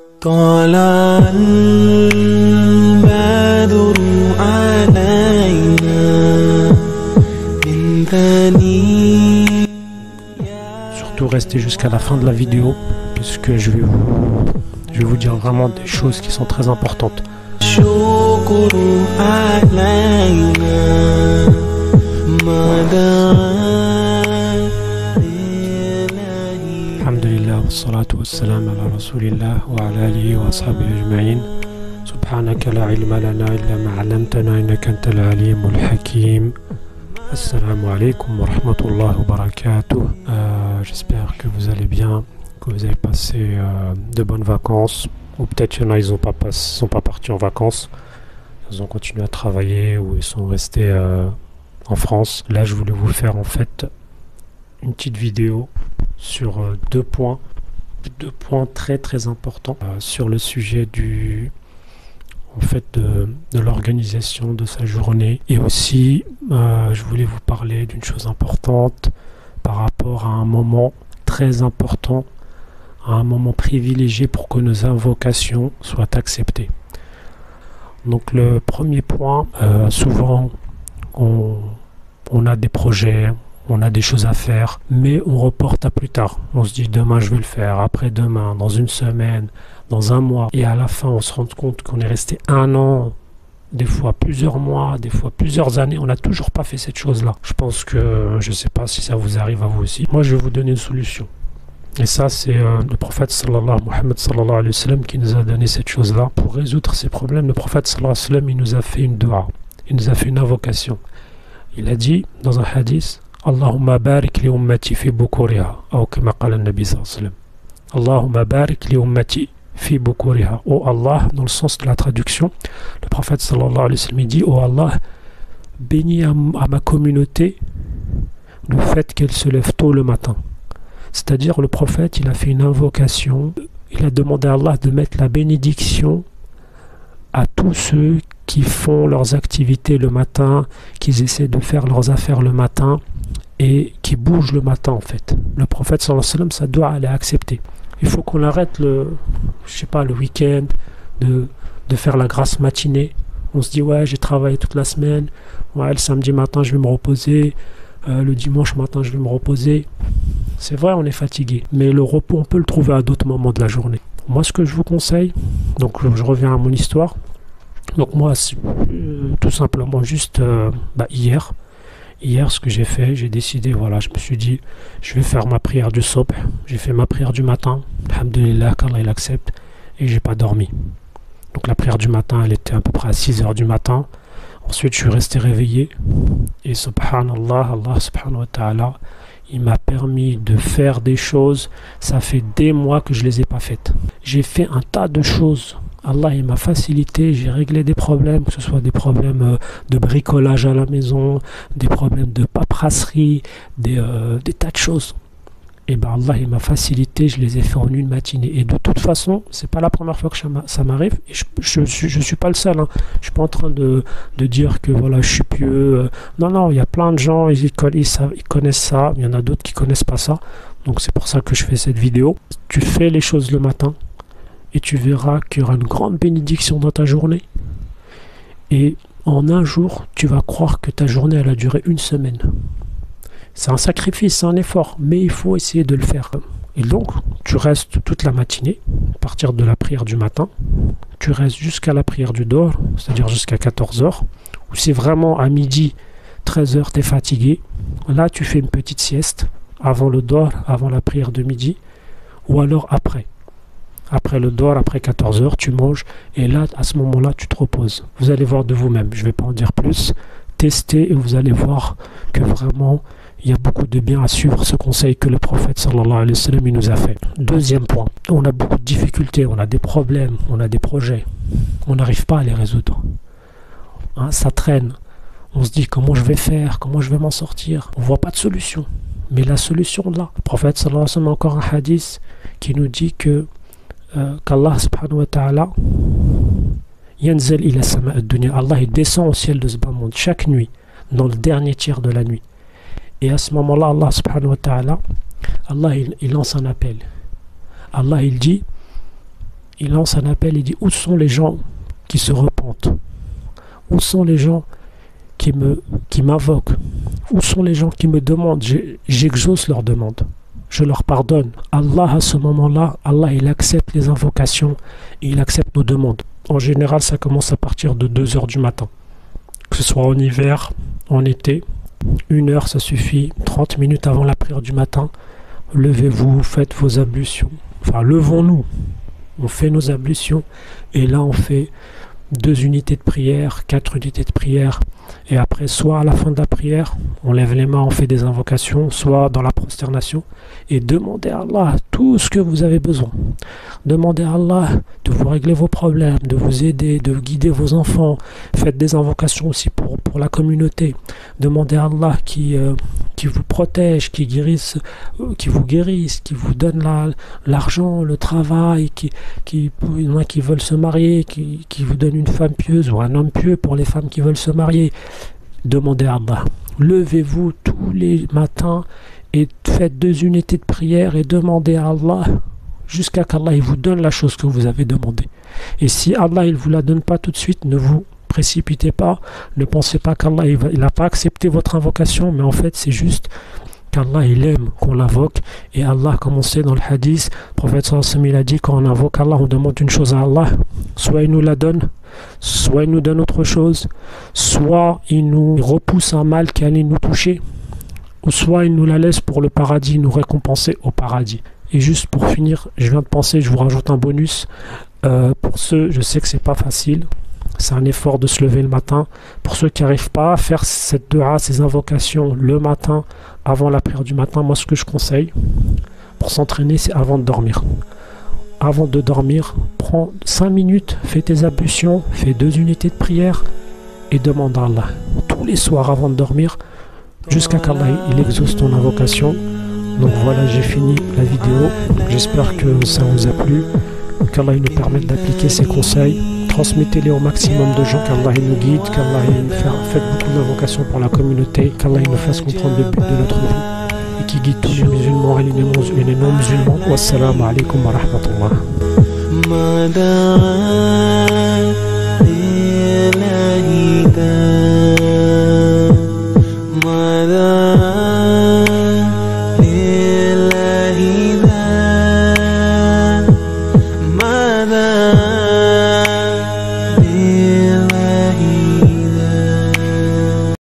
طلع البدر علينا من ثني. Surtout restez jusqu'à la fin de la vidéo puisque je vais vous dire vraiment des choses qui sont très importantes. شكر علينا ما دعا إليه. Alhamdulillah, wassalatu wassalam ala rasulillah wa ala alihi wa ashabihi ajma'in. Subhanaka la ilma lana illa ma 'allamtana innaka antal alimul hakim. Assalamu alaikum wa rahmatullahi wa barakatuh. J'espère que vous allez bien, que vous avez passé de bonnes vacances. Ou peut-être il y en a, ils sont pas partis en vacances. Ils ont continué à travailler ou ils sont restés en France. Là, je voulais vous faire en fait une petite vidéo sur deux points très très importants sur le sujet de l'organisation de sa journée. Et aussi, je voulais vous parler d'une chose importante par rapport à un moment très important, à un moment privilégié pour que nos invocations soient acceptées. Donc le premier point, souvent on a des projets, on a des choses à faire, mais on reporte à plus tard. On se dit demain je vais le faire, après-demain, dans une semaine, dans un mois. Et à la fin on se rend compte qu'on est resté un an, des fois plusieurs mois, des fois plusieurs années, on n'a toujours pas fait cette chose-là. Je pense que, je ne sais pas si ça vous arrive à vous aussi. Moi je vais vous donner une solution. Et ça, c'est le prophète Mohammed sallallahu alayhi wa sallam qui nous a donné cette chose-là. Pour résoudre ces problèmes, le prophète sallallahu alayhi wa sallam, il nous a fait une dua. Il nous a fait une invocation. Il a dit dans un hadith, Allahumma barik li ummati fi bukuriha. Ou kama qala an-nabi sallallahu alayhi wa sallam. Allahumma barik li ummati fi bukuriha. Oh Allah, dans le sens de la traduction, le prophète sallallahu alayhi wa sallam, il dit, oh Allah, bénis à ma communauté le fait qu'elle se lève tôt le matin. C'est-à-dire le prophète, il a fait une invocation, il a demandé à Allah de mettre la bénédiction à tous ceux qui font leurs activités le matin, qui essaient de faire leurs affaires le matin et qui bougent le matin en fait. Le prophète sallallahu alayhi wa sallam, ça doit aller accepter. Il faut qu'on arrête le week-end de faire la grasse matinée. On se dit ouais, j'ai travaillé toute la semaine, ouais, le samedi matin je vais me reposer, le dimanche matin je vais me reposer. C'est vrai, on est fatigué, mais le repos, on peut le trouver à d'autres moments de la journée. Moi, ce que je vous conseille, donc je reviens à mon histoire. Donc moi, tout simplement, juste hier, ce que j'ai fait, j'ai décidé, voilà, je me suis dit, je vais faire ma prière du sobh. J'ai fait ma prière du matin, alhamdulillah, qu'Allah il accepte, et j'ai pas dormi. Donc la prière du matin, elle était à peu près à 6 heures du matin. Ensuite, je suis resté réveillé, et subhanallah, Allah subhanahu wa ta'ala, il m'a permis de faire des choses, ça fait des mois que je ne les ai pas faites. J'ai fait un tas de choses. Allah il m'a facilité, j'ai réglé des problèmes, que ce soit des problèmes de bricolage à la maison, des problèmes de paperasserie, des tas de choses. Et ben Allah il m'a facilité, je les ai fait en une matinée. Et de toute façon, c'est pas la première fois que ça m'arrive. Et je suis pas le seul. Hein. Je suis pas en train de dire que voilà je suis pieux. Non, il y a plein de gens, ils connaissent ça. Il y en a d'autres qui connaissent pas ça. Donc c'est pour ça que je fais cette vidéo. Tu fais les choses le matin et tu verras qu'il y aura une grande bénédiction dans ta journée. Et en un jour, tu vas croire que ta journée elle a duré une semaine. C'est un sacrifice, c'est un effort, mais il faut essayer de le faire. Et donc, tu restes toute la matinée, à partir de la prière du matin, tu restes jusqu'à la prière du Dohr, c'est-à-dire jusqu'à 14h, ou si vraiment à midi, 13h, tu es fatigué, là tu fais une petite sieste, avant le Dohr, avant la prière de midi, ou alors après. Après le Dohr, après 14h, tu manges, et là, à ce moment-là, tu te reposes. Vous allez voir de vous-même, je ne vais pas en dire plus, testez et vous allez voir que vraiment, il y a beaucoup de bien à suivre ce conseil que le prophète sallallahu alayhi wa sallam il nous a fait. Deuxième point, on a beaucoup de difficultés, on a des problèmes, on a des projets. On n'arrive pas à les résoudre. Hein, ça traîne. On se dit comment je vais faire, comment je vais m'en sortir. On ne voit pas de solution. Mais la solution là. Le prophète sallallahu alayhi wa sallam a encore un hadith qui nous dit que qu'Allah subhanahu wa ta'ala yanzal ila sama ad-dunya. Allah il descend au ciel de ce bas monde chaque nuit, dans le dernier tiers de la nuit. Et à ce moment-là, Allah subhanahu wa ta'ala, Allah il lance un appel. Allah il dit il lance un appel, il dit où sont les gens qui se repentent? Où sont les gens qui m'invoquent? Où sont les gens qui me demandent? J'exauce leurs demandes, je leur pardonne. Allah, à ce moment-là, Allah, il accepte les invocations et il accepte nos demandes. En général, ça commence à partir de 2 heures du matin, que ce soit en hiver, en été. 1 heure, ça suffit. 30 minutes avant la prière du matin, levez-vous, faites vos ablutions. Enfin, levons-nous, on fait nos ablutions et là on fait 2 unités de prière, 4 unités de prière, et après soit à la fin de la prière on lève les mains, on fait des invocations, soit dans la prosternation, et demandez à Allah tout ce que vous avez besoin. Demandez à Allah de vous régler vos problèmes, de vous aider, de guider vos enfants. Faites des invocations aussi pour la communauté. Demandez à Allah qui vous protège, qui vous guérisse, qui vous donne l'argent, le travail, il y en a qui veulent se marier, qui vous donne une femme pieuse ou un homme pieux pour les femmes qui veulent se marier. Demandez à Allah. Levez-vous tous les matins et faites 2 unités de prière et demandez à Allah jusqu'à qu'Allah il vous donne la chose que vous avez demandé. Et si Allah il vous la donne pas tout de suite, ne vous précipitez pas, ne pensez pas qu'Allah il n'a pas accepté votre invocation, mais en fait c'est juste qu'Allah il aime qu'on l'invoque. Et Allah, comme on sait dans le hadith, le prophète sallallahu alayhi wa sallam, il a dit quand on invoque Allah, on demande une chose à Allah, soit il nous la donne, soit il nous donne autre chose, soit il nous repousse un mal qui allait nous toucher, ou soit il nous la laisse pour le paradis, nous récompenser au paradis. Et juste pour finir, je viens de penser, je vous rajoute un bonus. Pour ceux, je sais que c'est pas facile, c'est un effort de se lever le matin. Pour ceux qui n'arrivent pas à faire cette dua, ces invocations le matin, avant la prière du matin, moi ce que je conseille pour s'entraîner, c'est avant de dormir. Avant de dormir, prends 5 minutes, fais tes ablutions, fais 2 unités de prière et demande à Allah tous les soirs avant de dormir, jusqu'à qu'Allah il exauce ton invocation. Donc voilà, j'ai fini la vidéo. J'espère que ça vous a plu, qu'Allah nous permette d'appliquer ses conseils. Transmettez-les au maximum de gens, qu'Allah nous guide, qu'Allah fasse beaucoup d'invocations pour la communauté, qu'Allah nous fasse comprendre le but de notre vie et qui guide tous les musulmans et les non-musulmans. Wassalamu alaikum wa rahmatullah.